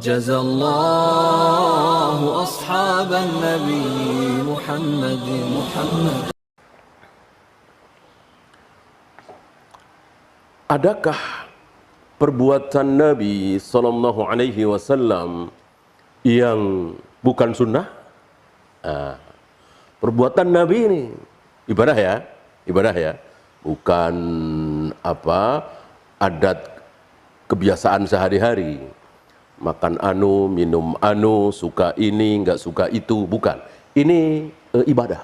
Jazallahu ashaban Nabi Muhammad. Adakah perbuatan Nabi Sallallahu Alaihi Wasallam yang bukan sunnah? Perbuatan Nabi ini ibadah ya, bukan adat kebiasaan sehari-hari. Makan anu, minum anu, suka ini, nggak suka itu, bukan. Ini ibadah.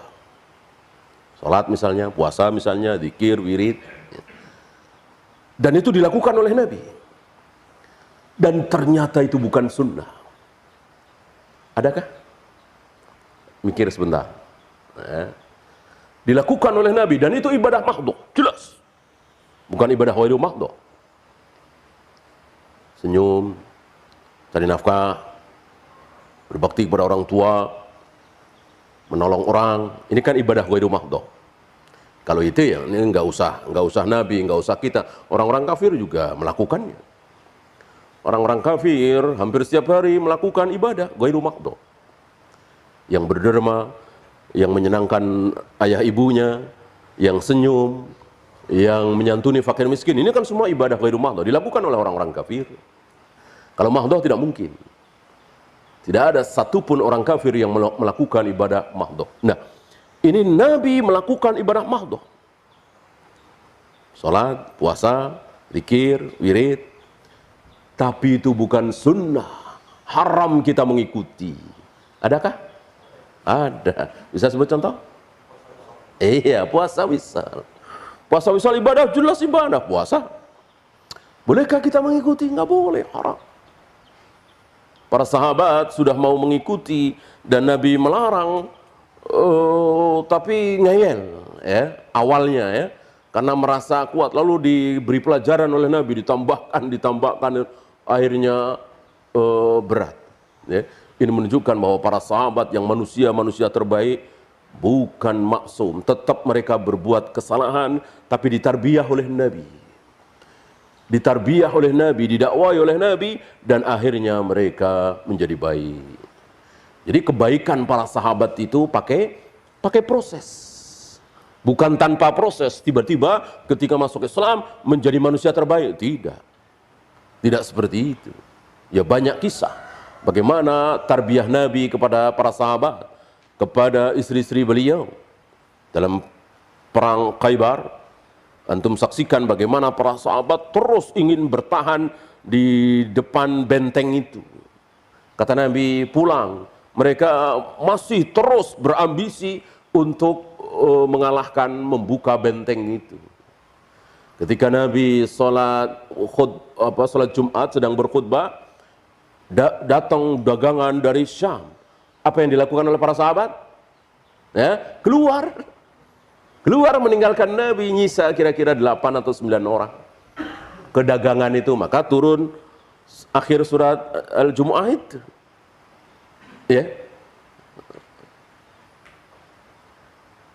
Salat misalnya, puasa misalnya, zikir, wirid. Dan itu dilakukan oleh Nabi. Dan ternyata itu bukan sunnah. Adakah? Mikir sebentar. Dilakukan oleh Nabi dan itu ibadah mahdhah, jelas. Bukan ibadah ghairu mahdhah. Senyum, cari nafkah, berbakti kepada orang tua, menolong orang, ini kan ibadah ghairu mahdhah. Kalau itu ya ini nggak usah Nabi, nggak usah kita. Orang-orang kafir juga melakukannya. Orang-orang kafir hampir setiap hari melakukan ibadah ghairu mahdhah. Yang berderma, yang menyenangkan ayah ibunya, yang senyum, yang menyantuni fakir miskin. Ini kan semua ibadah ghairu mahdhah, dilakukan oleh orang-orang kafir. Kalau mahdhah tidak mungkin. Tidak ada satupun orang kafir yang melakukan ibadah mahdhah. Nah, ini Nabi melakukan ibadah mahdhah. Salat, puasa, zikir, wirid. Tapi itu bukan sunnah. Haram kita mengikuti. Adakah? Ada. Bisa sebut contoh? Iya, puasa wisal. Puasa wisal ibadah, jelas ibadah. Puasa. Bolehkah kita mengikuti? Nggak boleh, haram. Para sahabat sudah mau mengikuti dan Nabi melarang. Tapi ngeyel ya awalnya ya, karena merasa kuat, lalu diberi pelajaran oleh Nabi, ditambahkan akhirnya berat ya. Ini menunjukkan bahwa para sahabat yang manusia terbaik bukan maksum, tetap mereka berbuat kesalahan tapi ditarbiyah oleh Nabi, didakwai oleh Nabi dan akhirnya mereka menjadi baik. Jadi kebaikan para sahabat itu pakai proses. Bukan tanpa proses, tiba-tiba ketika masuk Islam menjadi manusia terbaik. Tidak seperti itu. Ya banyak kisah bagaimana tarbiyah Nabi kepada para sahabat, kepada istri-istri beliau. Dalam perang Khaybar, antum saksikan bagaimana para sahabat terus ingin bertahan di depan benteng itu. Kata Nabi, pulang. Mereka masih terus berambisi untuk mengalahkan, membuka benteng itu. Ketika Nabi sholat Jumat sedang berkhutbah, datang dagangan dari Syam. Apa yang dilakukan oleh para sahabat? Ya, keluar meninggalkan Nabi, nyisa kira-kira 8 atau 9 orang ke dagangan itu. Maka turun akhir surat Al-Jumu'ah itu. Ya.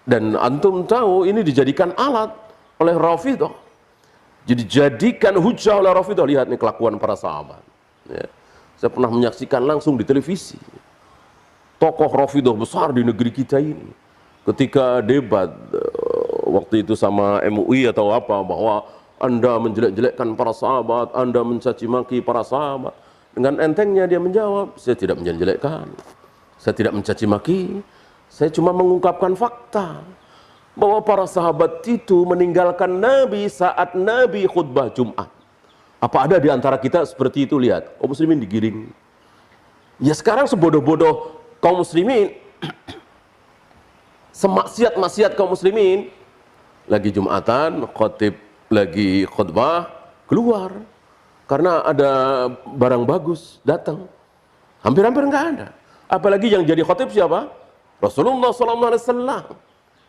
Dan antum tahu ini dijadikan alat oleh Rafidhah. Jadi jadikan hujah oleh Rafidhah. Lihat nih kelakuan para sahabat. Ya. Saya pernah menyaksikan langsung di televisi. Tokoh Rafidhah besar di negeri kita ini. Ketika debat waktu itu sama MUI atau apa, bahwa Anda menjelek-jelekkan para sahabat, Anda mencaci maki para sahabat. Dengan entengnya dia menjawab, saya tidak menjelek-jelekkan, saya tidak mencaci maki, saya cuma mengungkapkan fakta bahwa para sahabat itu meninggalkan Nabi saat Nabi khutbah Jumat. Apa ada di antara kita seperti itu? Lihat, kaum muslimin digiring. Ya sekarang sebodoh-bodoh kaum muslimin, semaksiat-maksiat kaum muslimin, lagi Jumatan, khotib lagi khutbah, keluar. Karena ada barang bagus datang, hampir-hampir nggak ada. Apalagi yang jadi khotib siapa? Rasulullah SAW.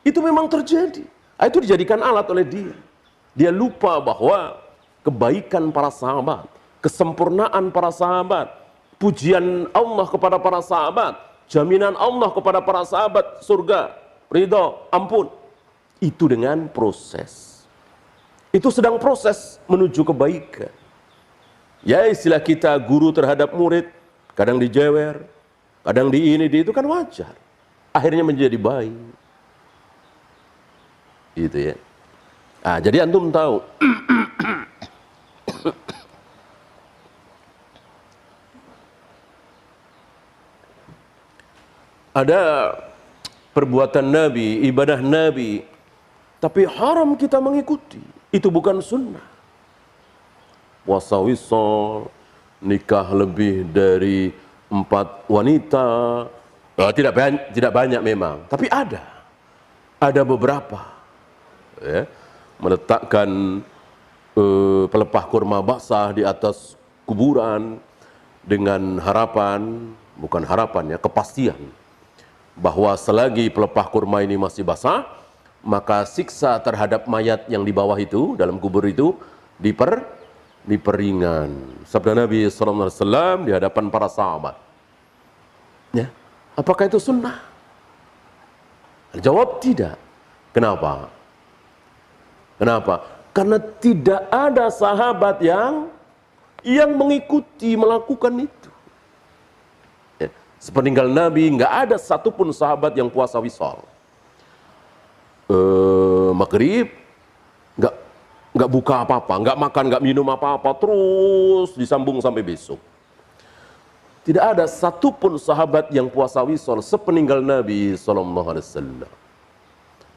Itu memang terjadi. Itu dijadikan alat oleh dia. Dia lupa bahwa kebaikan para sahabat, kesempurnaan para sahabat, pujian Allah kepada para sahabat, jaminan Allah kepada para sahabat surga, ridho, ampun. Itu dengan proses. Itu sedang proses menuju kebaikan. Ya istilah kita guru terhadap murid, kadang dijewer, kadang di ini, di itu kan wajar. Akhirnya menjadi baik. Gitu ya. Nah, jadi antum tahu. Ada perbuatan Nabi, ibadah Nabi, tapi haram kita mengikuti. Itu bukan sunnah. Puasa wisol, nikah lebih dari 4 wanita, tidak banyak memang, tapi ada beberapa. Ya, meletakkan pelepah kurma basah di atas kuburan dengan harapan, bukan harapan ya, kepastian bahwa selagi pelepah kurma ini masih basah, maka siksa terhadap mayat yang di bawah itu, dalam kubur itu, diperingan. Sabda Nabi SAW di hadapan para sahabat. Ya, apakah itu sunnah? Jawab tidak. Kenapa? Karena tidak ada sahabat yang mengikuti, melakukan itu. Sepeninggal Nabi, nggak ada satupun sahabat yang puasa wisal. Maghrib, nggak buka apa-apa, nggak makan, nggak minum apa-apa, terus disambung sampai besok. Tidak ada satupun sahabat yang puasa wisal sepeninggal Nabi SAW.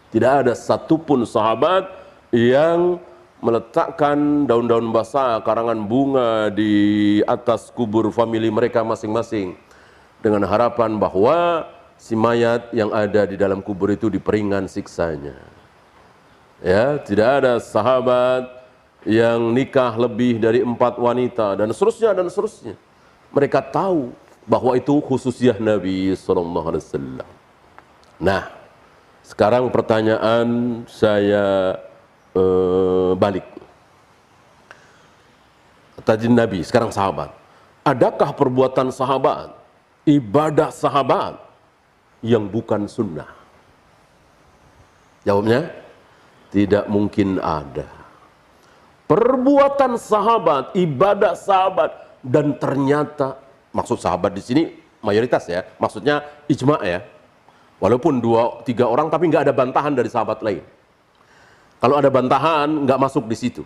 Tidak ada satupun sahabat yang meletakkan daun-daun basah, karangan bunga di atas kubur famili mereka masing-masing, dengan harapan bahwa si mayat yang ada di dalam kubur itu diperingan siksanya. Ya, tidak ada sahabat yang nikah lebih dari 4 wanita dan seterusnya dan seterusnya. Mereka tahu bahwa itu khususiyah Nabi SAW. Nah, sekarang pertanyaan saya balik. Tadi Nabi, sekarang sahabat. Adakah perbuatan sahabat, ibadah sahabat yang bukan sunnah? Jawabnya, tidak mungkin ada. Perbuatan sahabat, ibadah sahabat, dan ternyata, maksud sahabat di sini mayoritas ya, maksudnya ijma ya. Walaupun 2-3 orang, tapi nggak ada bantahan dari sahabat lain. Kalau ada bantahan, nggak masuk di situ.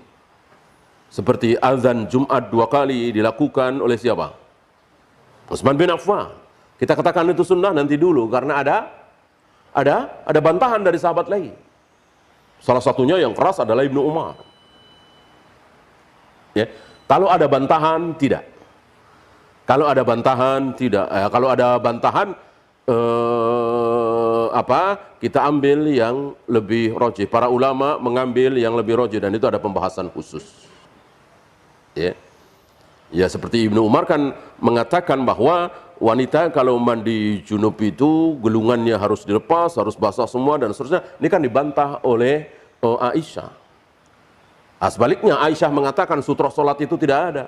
Seperti azan Jumat 2 kali dilakukan oleh siapa? Utsman bin Affan. Kita katakan itu sunnah nanti dulu, karena ada bantahan dari sahabat lain. Salah satunya yang keras adalah Ibnu Umar. Ya. Kalau ada bantahan, tidak. Kalau ada bantahan, tidak. Kalau ada bantahan, kita ambil yang lebih rajih. Para ulama mengambil yang lebih rajih, dan itu ada pembahasan khusus. Ya. Ya, seperti Ibnu Umar kan mengatakan bahwa wanita kalau mandi junub itu gelungannya harus dilepas, harus basah semua dan seterusnya. Ini kan dibantah oleh Aisyah. Sebaliknya Aisyah mengatakan sutra sholat itu tidak ada.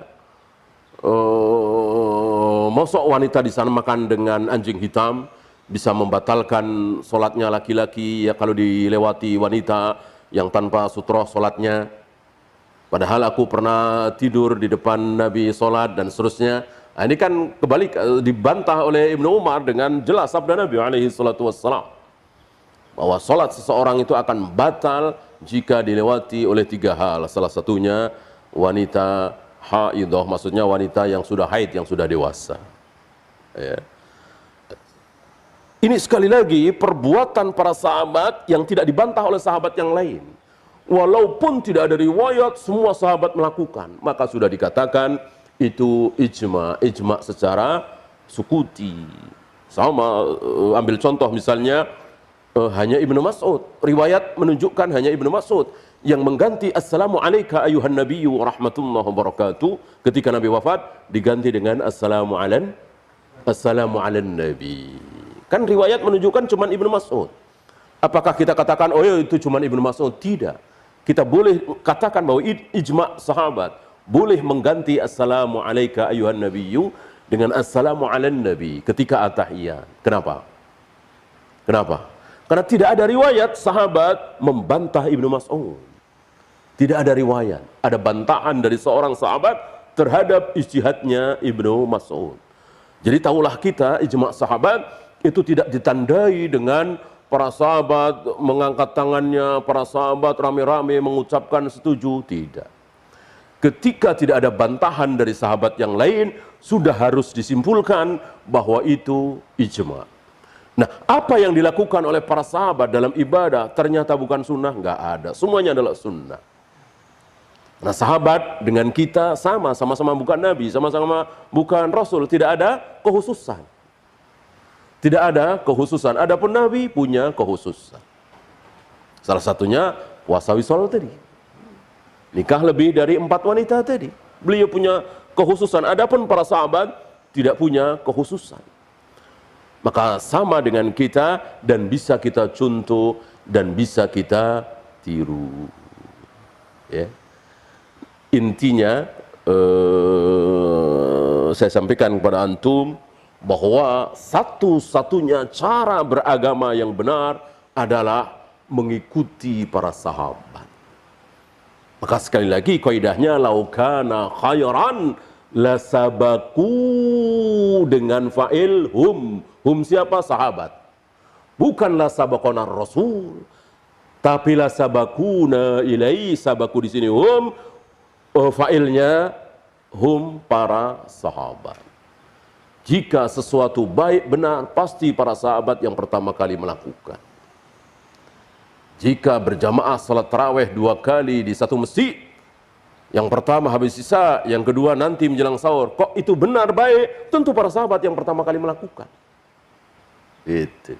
Mosok wanita di sana makan dengan anjing hitam bisa membatalkan sholatnya laki-laki ya kalau dilewati wanita yang tanpa sutra sholatnya. Padahal aku pernah tidur di depan Nabi sholat dan seterusnya. Nah, ini kan kebalik, dibantah oleh Ibnu Umar dengan jelas sabda Nabi SAW bahwa sholat seseorang itu akan batal jika dilewati oleh 3 hal. Salah satunya wanita haidah, maksudnya wanita yang sudah haid, yang sudah dewasa. Ya. Ini sekali lagi perbuatan para sahabat yang tidak dibantah oleh sahabat yang lain. Walaupun tidak ada riwayat semua sahabat melakukan, maka sudah dikatakan itu ijma secara sukuti. Sama, ambil contoh misalnya hanya Ibnu Mas'ud. Riwayat menunjukkan hanya Ibnu Mas'ud yang mengganti assalamu alayka ayuhan nabiyyu wa rahmatullahi wabarakatuh ketika Nabi wafat, diganti dengan assalamu alan nabi. Kan riwayat menunjukkan cuma Ibnu Mas'ud. Apakah kita katakan oh ya itu cuma Ibnu Mas'ud? Tidak. Kita boleh katakan bahwa ijma sahabat boleh mengganti assalamu alayka ayuhan nabiyyu dengan assalamu alan nabi ketika at-tahiyat. Kenapa? Karena tidak ada riwayat sahabat membantah Ibnu Mas'ud. Tidak ada riwayat. Ada bantahan dari seorang sahabat terhadap ijtihadnya Ibnu Mas'ud. Jadi tahulah kita ijma' sahabat itu tidak ditandai dengan para sahabat mengangkat tangannya, para sahabat rame-rame mengucapkan setuju, tidak. Ketika tidak ada bantahan dari sahabat yang lain, sudah harus disimpulkan bahwa itu ijma'. Nah, apa yang dilakukan oleh para sahabat dalam ibadah ternyata bukan sunnah, nggak ada. Semuanya adalah sunnah. Nah, sahabat dengan kita sama-sama bukan Nabi, sama-sama bukan Rasul, tidak ada kekhususan. Tidak ada kekhususan. Adapun Nabi punya kekhususan. Salah satunya puasa wisol tadi. Nikah lebih dari 4 wanita tadi. Beliau punya kekhususan. Adapun para sahabat tidak punya kekhususan. Maka sama dengan kita dan bisa kita contoh dan bisa kita tiru. Ya. Intinya saya sampaikan kepada antum bahwa satu-satunya cara beragama yang benar adalah mengikuti para sahabat. Maka sekali lagi kaidahnya laukana khairan lasabaku dengan fa'il hum. Hum siapa? Sahabat. Bukanlah sabaqana rasul, tapi lasabakuna ilai. Sabaku di sini hum, fa'ilnya hum para sahabat. Jika sesuatu baik benar, pasti para sahabat yang pertama kali melakukan. Jika berjamaah salat tarawih 2 kali di satu masjid, yang pertama habis isya, yang kedua nanti menjelang sahur, kok itu benar baik, tentu para sahabat yang pertama kali melakukan. Itu.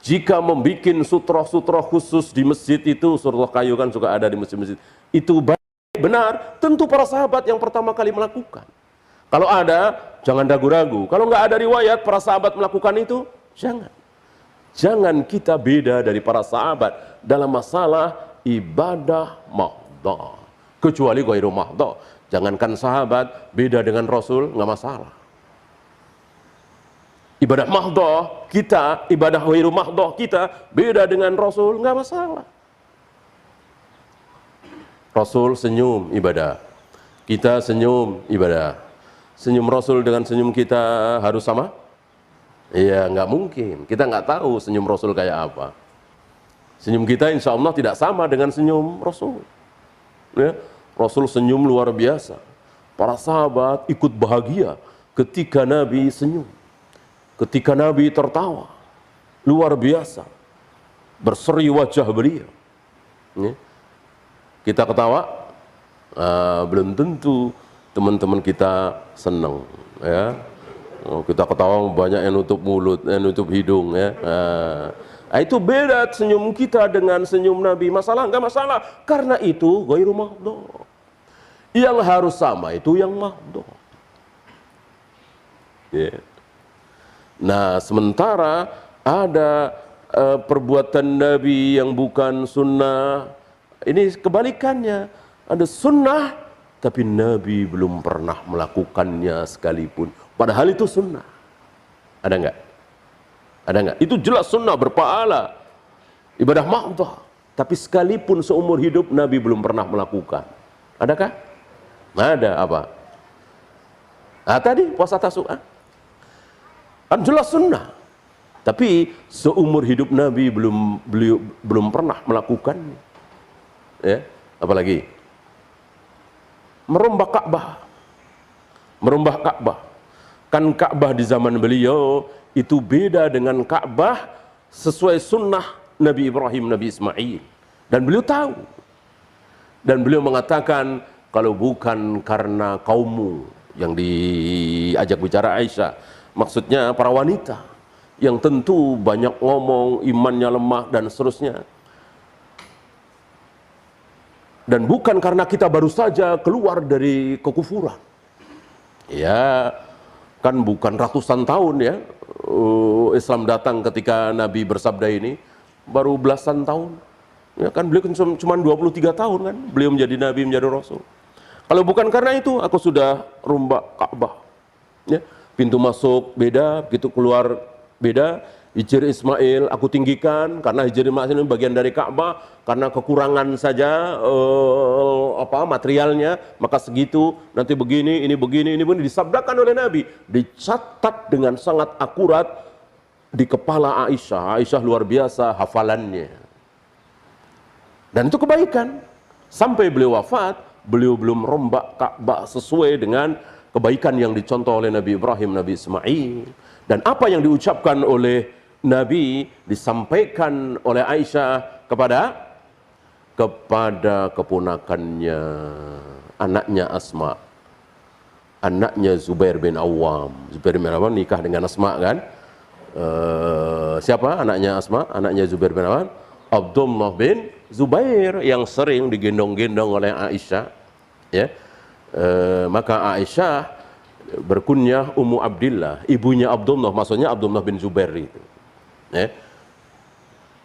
Jika membuat sutroh-sutroh khusus di masjid itu, sutroh kayu kan suka ada di masjid-masjid, itu baik benar, tentu para sahabat yang pertama kali melakukan. Kalau ada, jangan ragu-ragu. Kalau nggak ada riwayat para sahabat melakukan itu, jangan. Jangan kita beda dari para sahabat dalam masalah ibadah mahdhah. Kecuali ghairu mahdhah. Jangankan sahabat, beda dengan Rasul, nggak masalah. Ibadah mahdhah kita, ibadah ghairu mahdhah kita, beda dengan Rasul, nggak masalah. Rasul senyum, ibadah. Kita senyum, ibadah. Senyum Rasul dengan senyum kita harus sama? Iya, nggak mungkin. Kita nggak tahu senyum Rasul kayak apa. Senyum kita insya Allah tidak sama dengan senyum Rasul. Ya, Rasul senyum luar biasa. Para sahabat ikut bahagia ketika Nabi senyum. Ketika Nabi tertawa. Luar biasa. Berseri wajah beliau. Ya. Kita ketawa, belum tentu teman-teman kita senang, ya. Kita ketawa banyak yang nutup mulut, yang nutup hidung, ya. Itu beda senyum kita dengan senyum Nabi. Masalah enggak masalah, karena itu ghairu mahdhah. Yang harus sama itu yang mahdhah. Ya. Nah, sementara ada perbuatan Nabi yang bukan sunnah, ini kebalikannya. Ada sunnah, tapi Nabi belum pernah melakukannya sekalipun. Padahal itu sunnah. Ada enggak? Ada enggak? Itu jelas sunnah berpahala. Ibadah mahdhah. Tapi sekalipun seumur hidup Nabi belum pernah melakukan. Adakah? Ada apa? Nah, tadi puasa Tasu'a. Kan jelas sunnah. Tapi seumur hidup Nabi belum pernah melakukannya. Ya, apalagi? Merombak Ka'bah. Merombak Ka'bah. Kan Ka'bah di zaman beliau itu beda dengan Ka'bah sesuai sunnah Nabi Ibrahim, Nabi Ismail. Dan beliau tahu. Dan beliau mengatakan, kalau bukan karena kaummu yang diajak bicara Aisyah, maksudnya para wanita yang tentu banyak ngomong, imannya lemah dan seterusnya. Dan bukan karena kita baru saja keluar dari kekufuran. Ya, kan bukan ratusan tahun ya Islam datang ketika Nabi bersabda ini, baru belasan tahun. Ya kan beliau cuma 23 tahun kan beliau menjadi Nabi, menjadi Rasul. Kalau bukan karena itu, aku sudah rombak Ka'bah. Ya, pintu masuk beda, begitu keluar beda. Hijr Ismail aku tinggikan karena Hijr Ismail ini bagian dari Ka'bah, karena kekurangan saja materialnya, maka segitu, nanti begini, ini begini, ini begini, disabdakan oleh Nabi, dicatat dengan sangat akurat di kepala Aisyah. Aisyah luar biasa hafalannya. Dan itu kebaikan. Sampai beliau wafat, beliau belum rombak Ka'bah sesuai dengan kebaikan yang dicontoh oleh Nabi Ibrahim, Nabi Ismail. Dan apa yang diucapkan oleh Nabi disampaikan oleh Aisyah kepada keponakannya, anaknya Asma, anaknya Zubair bin Awam. Zubair bin Awam nikah dengan Asma kan? Siapa anaknya Asma? Anaknya Zubair bin Awam, Abdullah bin Zubair, yang sering digendong-gendong oleh Aisyah. Ya, maka Aisyah berkunyah Ummu Abdillah, ibunya Abdullah, maksudnya Abdullah bin Zubair itu. Ya.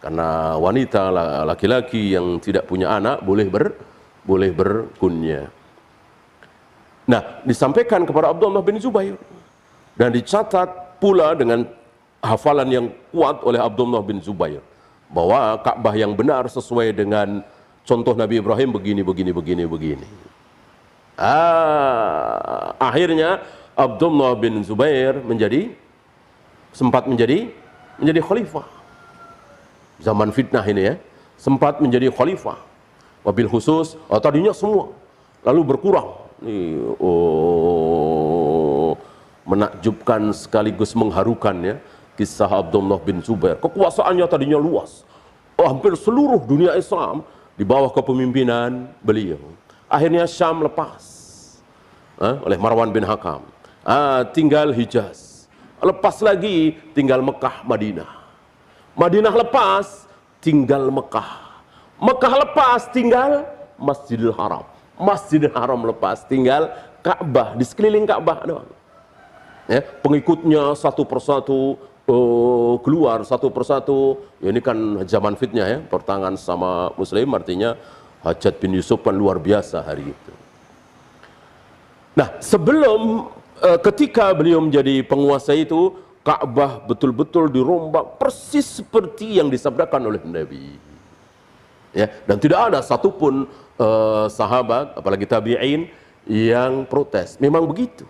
Karena wanita laki-laki yang tidak punya anak boleh berkunyah. Nah, disampaikan kepada Abdullah bin Zubair dan dicatat pula dengan hafalan yang kuat oleh Abdullah bin Zubair bahwa Ka'bah yang benar sesuai dengan contoh Nabi Ibrahim begini. Akhirnya Abdullah bin Zubair sempat menjadi khalifah. Zaman fitnah ini ya, sempat menjadi khalifah. Wabil khusus, tadinya semua, lalu berkurang. Menakjubkan sekaligus mengharukan ya, kisah Abdullah bin Zubair. Kekuasaannya tadinya luas. Hampir seluruh dunia Islam di bawah kepemimpinan beliau. Akhirnya Syam lepas oleh Marwan bin Hakam. Tinggal Hijaz. Lepas lagi tinggal Mekah, Madinah. Madinah lepas, tinggal Mekah. Mekah lepas, tinggal Masjidil Haram. Masjidil Haram lepas, tinggal Ka'bah, di sekeliling Ka'bah doang. Ya, pengikutnya satu persatu keluar, satu persatu. Ya, ini kan zaman fitnah ya, pertangan sama Muslim, artinya Hajjaj bin Yusuf kan luar biasa hari itu. Nah, sebelum ketika beliau menjadi penguasa itu, Ka'bah betul-betul dirombak persis seperti yang disabdakan oleh Nabi. Ya, dan tidak ada satupun sahabat, apalagi tabi'in, yang protes. Memang begitu.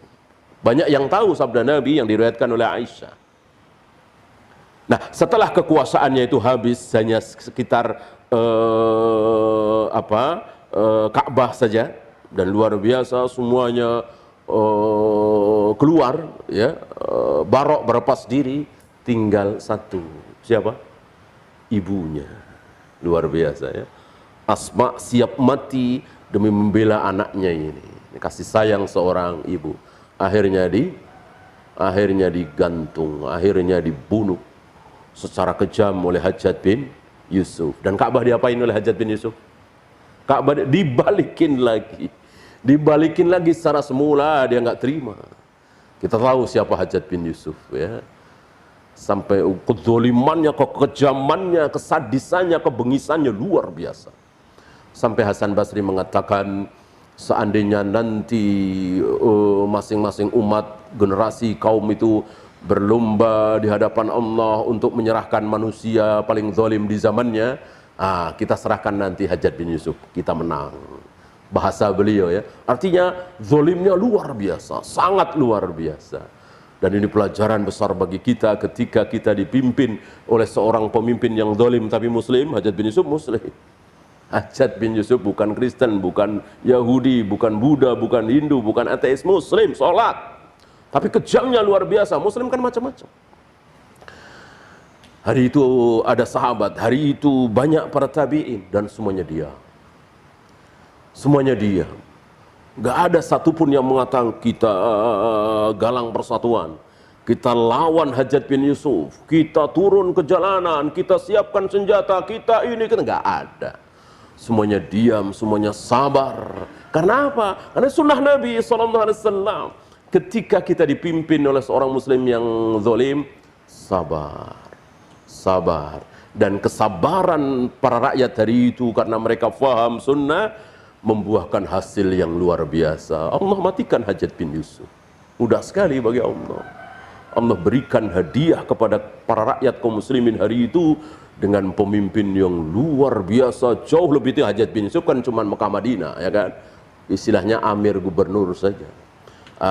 Banyak yang tahu sabda Nabi yang diriwayatkan oleh Aisyah. Nah, setelah kekuasaannya itu habis, hanya sekitar Ka'bah saja, dan luar biasa semuanya keluar ya, Barok berlepas diri, tinggal satu. Siapa? Ibunya. Luar biasa ya. Asma siap mati demi membela anaknya ini. Kasih sayang seorang ibu. Akhirnya digantung, akhirnya dibunuh secara kejam oleh Hajjaj bin Yusuf. Dan Ka'bah diapain oleh Hajjaj bin Yusuf? Ka'bah dibalikin lagi. Dibalikin lagi secara semula, dia nggak terima. Kita tahu siapa Hajjaj bin Yusuf ya. Sampai kezalimannya, kekejamannya, kesadisannya, kebengisannya luar biasa. Sampai Hasan Basri mengatakan, seandainya nanti masing-masing umat, generasi kaum itu berlomba di hadapan Allah untuk menyerahkan manusia paling zalim di zamannya, kita serahkan nanti Hajjaj bin Yusuf, kita menang. Bahasa beliau ya, artinya zalimnya luar biasa, sangat luar biasa. Dan ini pelajaran besar bagi kita ketika kita dipimpin oleh seorang pemimpin yang zalim tapi muslim. Hajjaj bin Yusuf muslim. Hajjaj bin Yusuf bukan Kristen, bukan Yahudi, bukan Buddha, bukan Hindu, bukan ateis, muslim, sholat. Tapi kejamnya luar biasa. Muslim kan macam-macam. Hari itu ada sahabat, hari itu banyak para tabi'in, dan semuanya diam. Semuanya diam. Gak ada satupun yang mengatakan kita galang persatuan, kita lawan Hajjaj bin Yusuf, kita turun ke jalanan, kita siapkan senjata, kita ini, kita gak ada. Semuanya diam, semuanya sabar. Karena apa? Karena sunnah Nabi SAW. Ketika kita dipimpin oleh seorang muslim yang zalim, sabar, sabar. Dan kesabaran para rakyat hari itu karena mereka faham sunnah, membuahkan hasil yang luar biasa. Allah matikan Hajjaj bin Yusuf. Mudah sekali bagi Allah. Allah berikan hadiah kepada para rakyat kaum muslimin hari itu dengan pemimpin yang luar biasa, jauh lebih tinggi. Hajjaj bin Yusuf kan cuma Mekah Madinah, ya kan, istilahnya amir gubernur saja.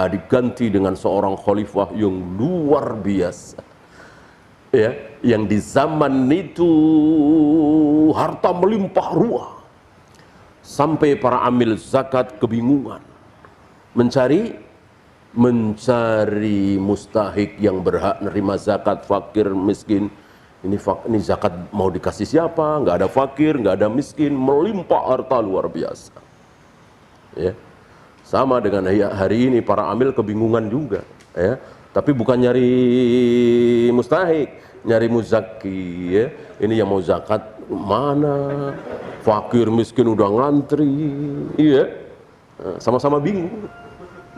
Diganti dengan seorang khalifah yang luar biasa, ya, yang di zaman itu harta melimpah ruah sampai para amil zakat kebingungan mencari mustahik yang berhak nerima zakat, fakir, miskin. Ini zakat mau dikasih siapa? Nggak ada fakir, nggak ada miskin, melimpah harta luar biasa. Ya, sama dengan hari ini para amil kebingungan juga. Ya, tapi bukan nyari mustahik, nyari muzaki. Ya, ini yang mau zakat mana? Fakir, miskin udah ngantri. Iya, sama-sama bingung.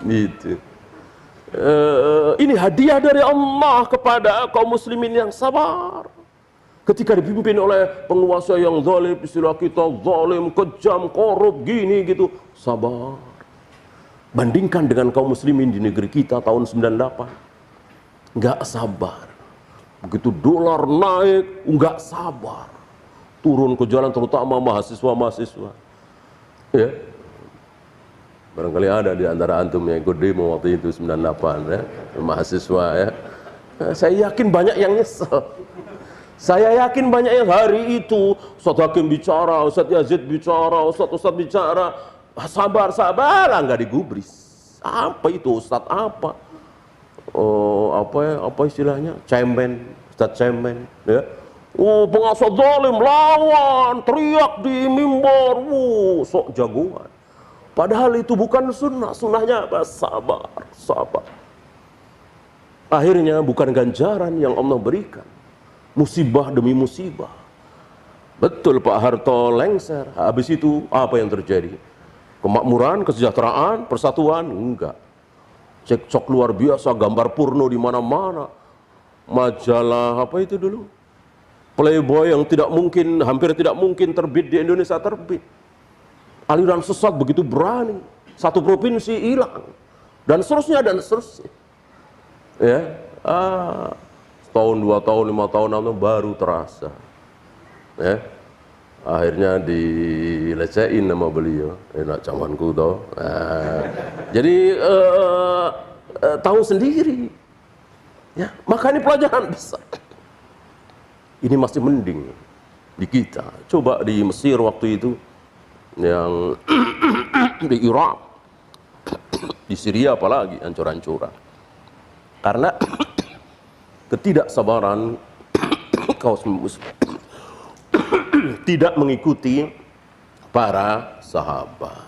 Gitu. Ini hadiah dari Allah kepada kaum muslimin yang sabar. Ketika dipimpin oleh penguasa yang zalim, istilah kita zalim, kejam, korup, gini gitu, sabar. Bandingkan dengan kaum muslimin di negeri kita tahun 98, nggak sabar. Begitu dolar naik, nggak sabar. Turun ke jalan terutama mahasiswa-mahasiswa. Ya. Barangkali ada di antara antum yang ikut demo waktu itu 98 ya, mahasiswa ya. Saya yakin banyak yang nyesel. Saya yakin banyak yang hari itu Ustaz Hakim bicara, Ustaz Yazid bicara, Ustaz bicara, sabar lah, nggak digubris. Apa itu Ustaz apa? Oh, apa istilahnya? Cemen, Ustaz cemen ya. Oh, penguasa zalim lawan, teriak di mimbar, sok jagoan. Padahal itu bukan sunnah. Sunnahnya apa? Sabar, sabar. Akhirnya bukan ganjaran yang Allah berikan, musibah demi musibah. Betul, Pak Harto lengser. Habis itu apa yang terjadi? Kemakmuran, kesejahteraan, persatuan? Enggak. Cekcok luar biasa, gambar porno di mana-mana. Majalah apa itu dulu? Playboy yang hampir tidak mungkin terbit di Indonesia terbit. Aliran sesat begitu berani, satu provinsi hilang, dan seterusnya. Ya, setahun, 2 tahun, 5 tahun baru terasa. Ya, akhirnya dilecehin nama beliau, enak camanku toh. Jadi tahu sendiri. Ya, maka ini pelajaran besar. Ini masih mending di kita. Coba di Mesir waktu itu, yang di Irak, di Syria apalagi hancur-hancuran. Karena ketidaksabaran kaum muslim tidak mengikuti para sahabat.